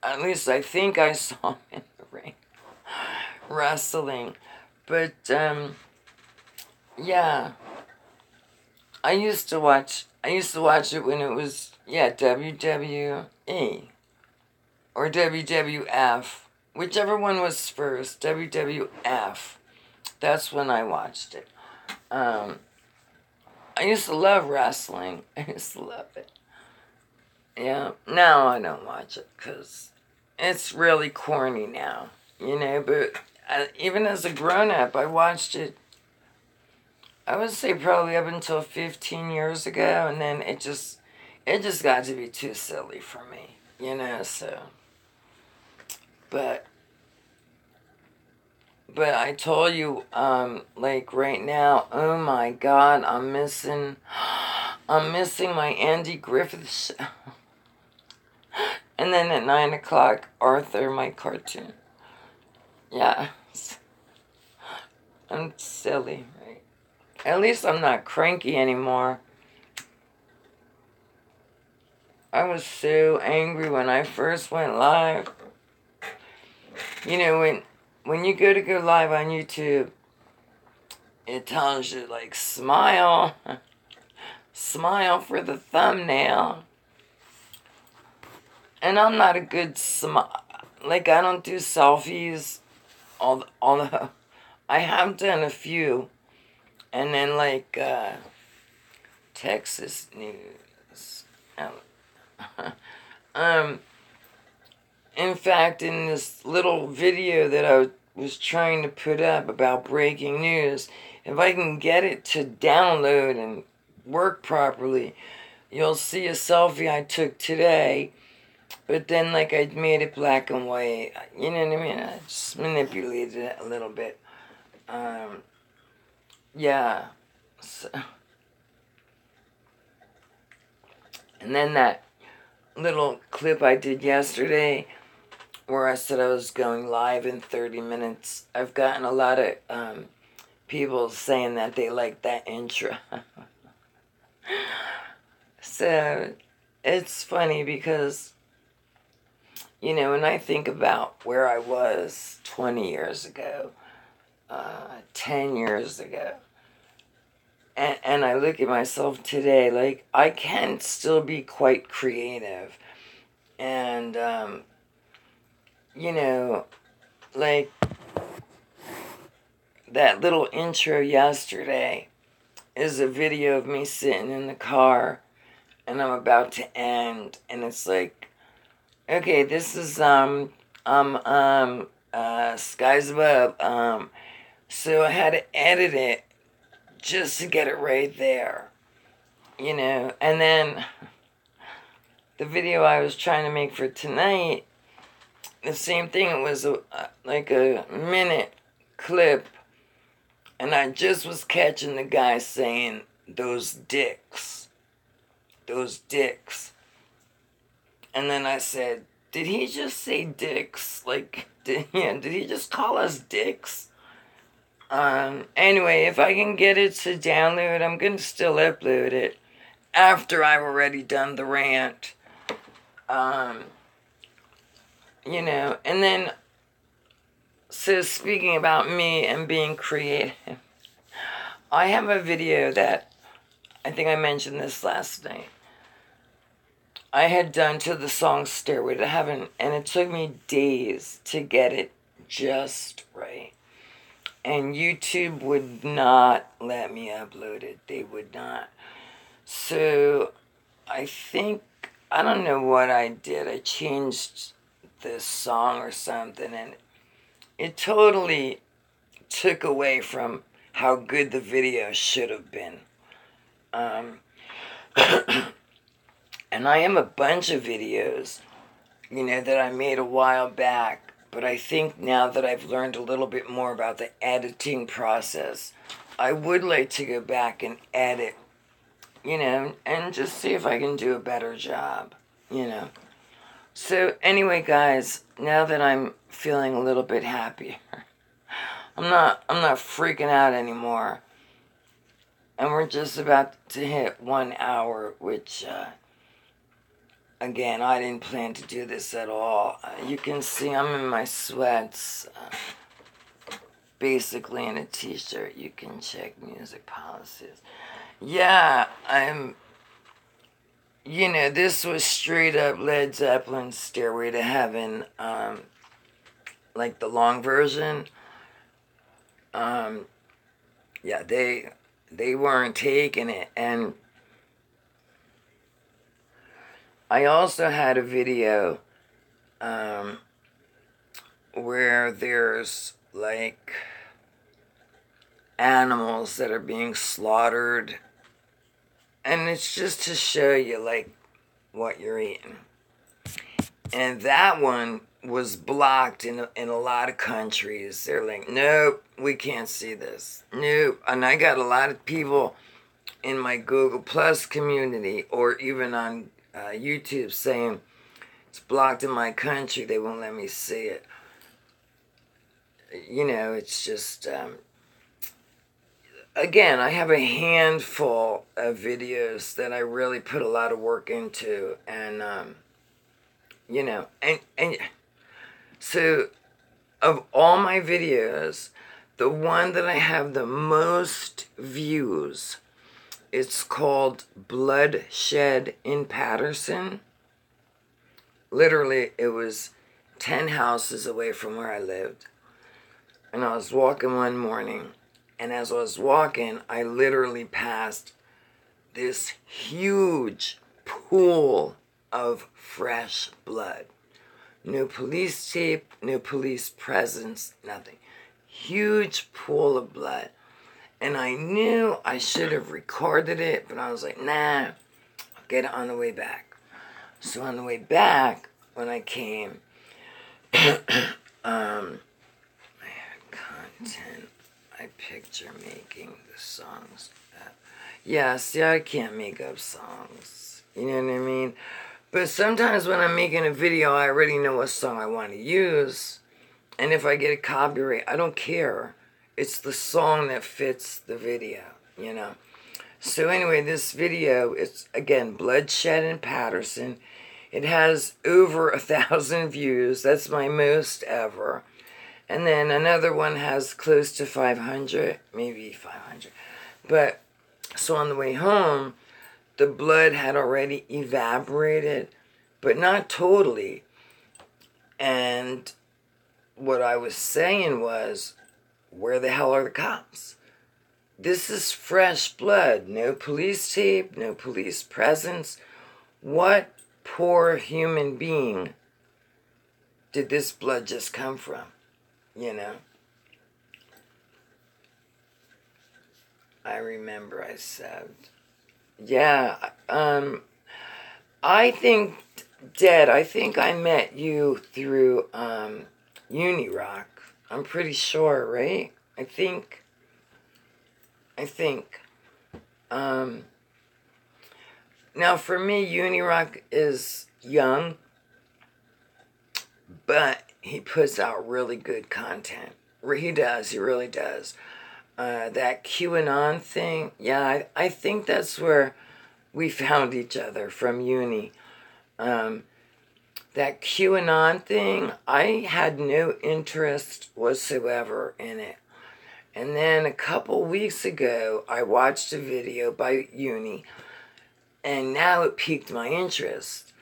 At least I think I saw him in the ring. Wrestling. But, yeah. I used to watch it when it was, WWE. Or WWF. Whichever one was first. WWF. That's when I watched it. I used to love wrestling. I used to love it. Yeah. Now I don't watch it because it's really corny now. But even as a grown-up, I watched it, I would say probably up until 15 years ago, and then it just it just got to be too silly for me, you know, so. But I told you, like right now, oh my God, I'm missing my Andy Griffith show. And then at 9 o'clock, Arthur, my cartoon. Yeah, I'm silly, right? At least I'm not cranky anymore. I was so angry when I first went live. You know, when you go live on YouTube, it tells you, like, smile. Smile for the thumbnail. And I'm not a good smile. Like, I don't do selfies. Although I have done a few. And then, like, Texas news. In fact, in this little video that I was trying to put up about breaking news, if I can get it to download and work properly, you'll see a selfie I took today, but then, like, I made it black and white. You know what I mean? I just manipulated it a little bit. Yeah. So, and then that little clip I did yesterday where I said I was going live in 30 minutes. I've gotten a lot of people saying that they like that intro. So it's funny because, you know, when I think about where I was 20 years ago, 10 years ago, and I look at myself today, like, I can still be quite creative. And, you know, like, that little intro yesterday is a video of me sitting in the car, and I'm about to end, and it's like, okay, this is, Skies Above, so I had to edit it just to get it right there, you know. And then the video I was trying to make for tonight, the same thing. It was like a minute clip, and I just was catching the guy saying, those dicks. And then I said, did he just say dicks? Like, did he just call us dicks? Anyway, if I can get it to download, I'm going to still upload it after I've already done the rant. You know, and then, so speaking about me and being creative, I have a video that, I think I mentioned this last night, I had done to the song Stairway to Heaven, and it took me days to get it just right. And YouTube would not let me upload it. They would not. So I think, I don't know what I did. I changed this song or something, and it totally took away from how good the video should have been. And I have a bunch of videos, you know, that I made a while back, but I think now that I've learned a little bit more about the editing process, I would like to go back and edit, you know, and just see if I can do a better job, you know. So anyway, guys, now that I'm feeling a little bit happier, I'm not freaking out anymore. And we're just about to hit 1 hour, which, again, I didn't plan to do this at all. You can see I'm in my sweats, basically in a t-shirt. You can check music policies. Yeah, you know, this was straight up Led Zeppelin's Stairway to Heaven, like the long version. Yeah, they weren't taking it. And I also had a video where there's, like, animals that are being slaughtered, and it's just to show you, like, what you're eating. And that one was blocked in a lot of countries. They're like, nope, we can't see this. Nope. And I got a lot of people in my Google Plus community or even on YouTube saying, it's blocked in my country, they won't let me see it. You know, it's just, again, I have a handful of videos that I really put a lot of work into, and, you know, and so of all my videos, the one that I have the most views, it's called Bloodshed in Paterson. Literally, it was 10 houses away from where I lived. And I was walking one morning, and as I was walking, I literally passed this huge pool of fresh blood. No police tape, no police presence, nothing. Huge pool of blood. And I knew I should have recorded it, but I was like, nah, I'll get it on the way back. So on the way back, when I came, I had content, I picture making the songs. Yeah, see, I can't make up songs. You know what I mean? But sometimes when I'm making a video, I already know what song I want to use. And if I get a copyright, I don't care. It's the song that fits the video, you know? So anyway, this video, it's, again, Bloodshed in Paterson. It has over 1,000 views. That's my most ever. And then another one has close to 500, maybe 500. But, so on the way home, the blood had already evaporated, but not totally. And what I was saying was, where the hell are the cops? This is fresh blood. No police tape, no police presence. What poor human being did this blood just come from? You know? I remember I said, yeah, I think, Dad, I think I met you through Unirock. I'm pretty sure, right? I think. Now for me, Unirock is young, but he puts out really good content. He does, he really does. That QAnon thing, yeah, I think that's where we found each other, from uni. That QAnon thing, I had no interest whatsoever in it. And then a couple weeks ago, I watched a video by Uni, and now it piqued my interest.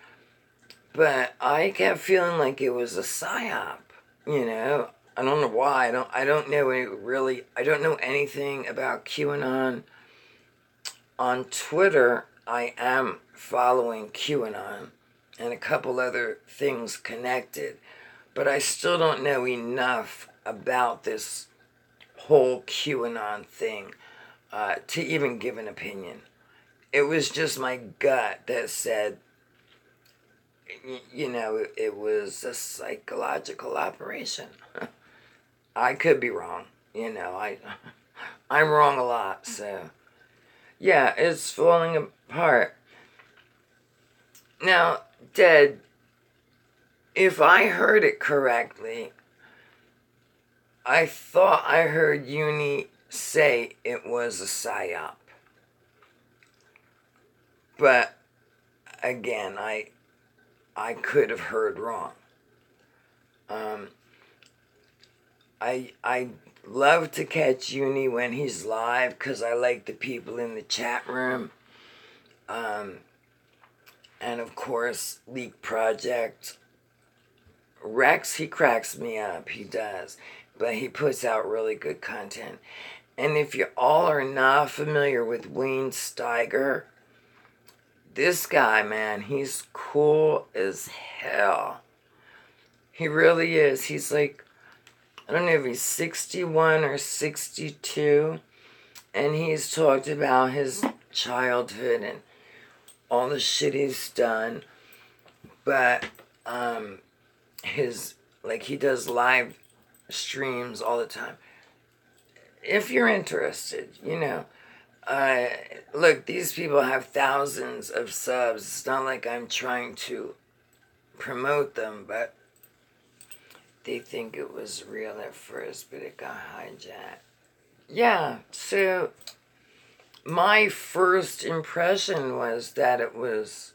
But I kept feeling like it was a psyop, you know? I don't know why. I don't know anything about QAnon. On Twitter, I am following QAnon and a couple other things connected, but I still don't know enough about this whole QAnon thing to even give an opinion. It was just my gut that said, you know, it was a psychological operation. I could be wrong, you know, I'm wrong a lot, so yeah, it's falling apart. Now, Dad, if I heard it correctly, I thought I heard Uni say it was a psyop. But, again, I could have heard wrong. I love to catch Uni when he's live because I like the people in the chat room. And of course, Leak Project. Rex, he cracks me up, he does. But he puts out really good content. And if you all are not familiar with Wayne Steiger, this guy, man, he's cool as hell. He really is. He's like, I don't know if he's 61 or 62. And he's talked about his childhood and all the shit he's done. But, he does live streams all the time. If you're interested, look, these people have thousands of subs. It's not like I'm trying to promote them, but they think it was real at first, but it got hijacked. Yeah, so my first impression was that it was...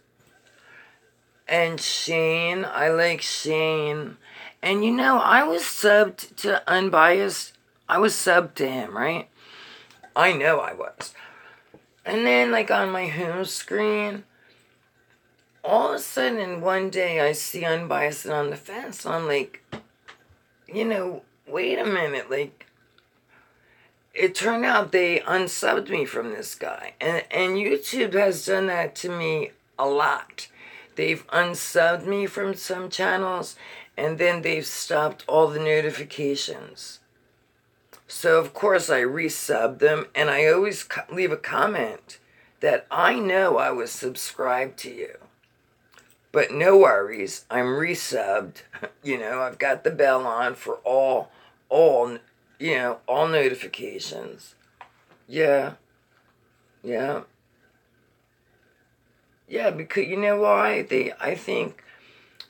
And Shane, I like Shane. And I was subbed to Unbiased. I was subbed to him, right? I know I was. And then, on my home screen, all of a sudden, one day, I see Unbiased on the fence. And I'm like, wait a minute. It turned out they unsubbed me from this guy. And YouTube has done that to me a lot. They've unsubbed me from some channels, and then they've stopped all the notifications. So, of course, I resub them, and I always leave a comment that I know I was subscribed to you. But no worries, I'm resubbed. I've got the bell on for all notifications. Yeah. Yeah, because you know why? I think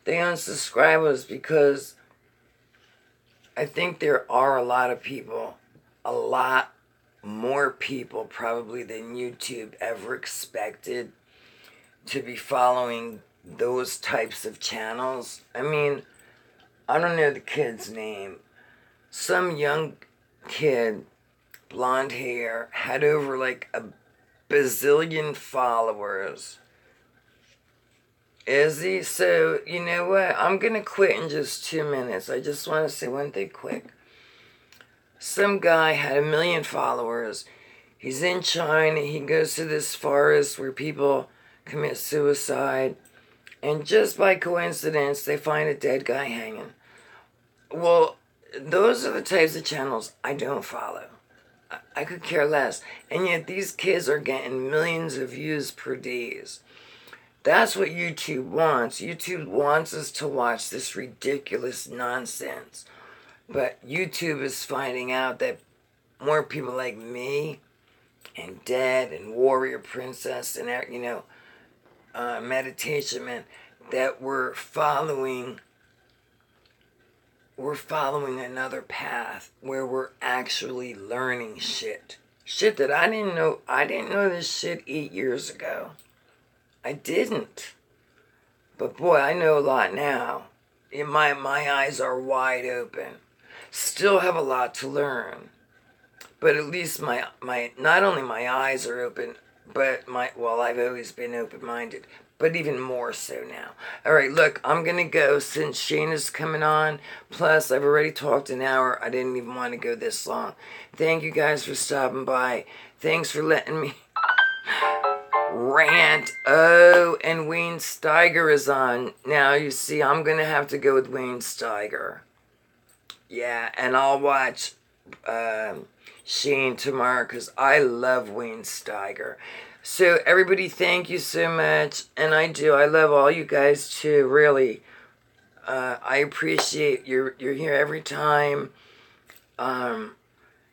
they unsubscribe us because I think there are a lot of people, a lot more people probably than YouTube ever expected to be following those types of channels. I mean, I don't know the kid's name. Some young kid, blonde hair, had over a bazillion followers. Is he? So, you know what? I'm going to quit in just 2 minutes. I just want to say one thing quick. Some guy had 1 million followers. He's in China. He goes to this forest where people commit suicide. And just by coincidence, they find a dead guy hanging. Well, those are the types of channels I don't follow. I could care less. And yet these kids are getting millions of views per day. That's what YouTube wants. YouTube wants us to watch this ridiculous nonsense. But YouTube is finding out that more people like me and Dead and Warrior Princess and, Meditation Man, that we're following another path where we're actually learning shit. Shit that I didn't know. I didn't know this shit 8 years ago. I didn't. But boy, I know a lot now. My eyes are wide open. Still have a lot to learn. But at least my not only my eyes are open, but I've always been open-minded, but even more so now. All right, look, I'm going to go since Shayna's coming on. Plus, I've already talked an hour. I didn't even want to go this long. Thank you guys for stopping by. Thanks for letting me rant. Oh, and Wayne Steiger is on. Now, you see, I'm going to have to go with Wayne Steiger. Yeah, and I'll watch Shane tomorrow because I love Wayne Steiger. So, everybody, thank you so much. And I love all you guys too, really. I appreciate you're here every time. I'm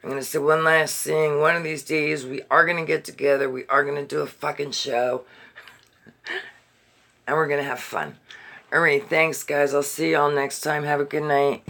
going to say one last thing. One of these days, we are going to get together. We are going to do a fucking show. And we're going to have fun. All right, thanks, guys. I'll see y'all next time. Have a good night.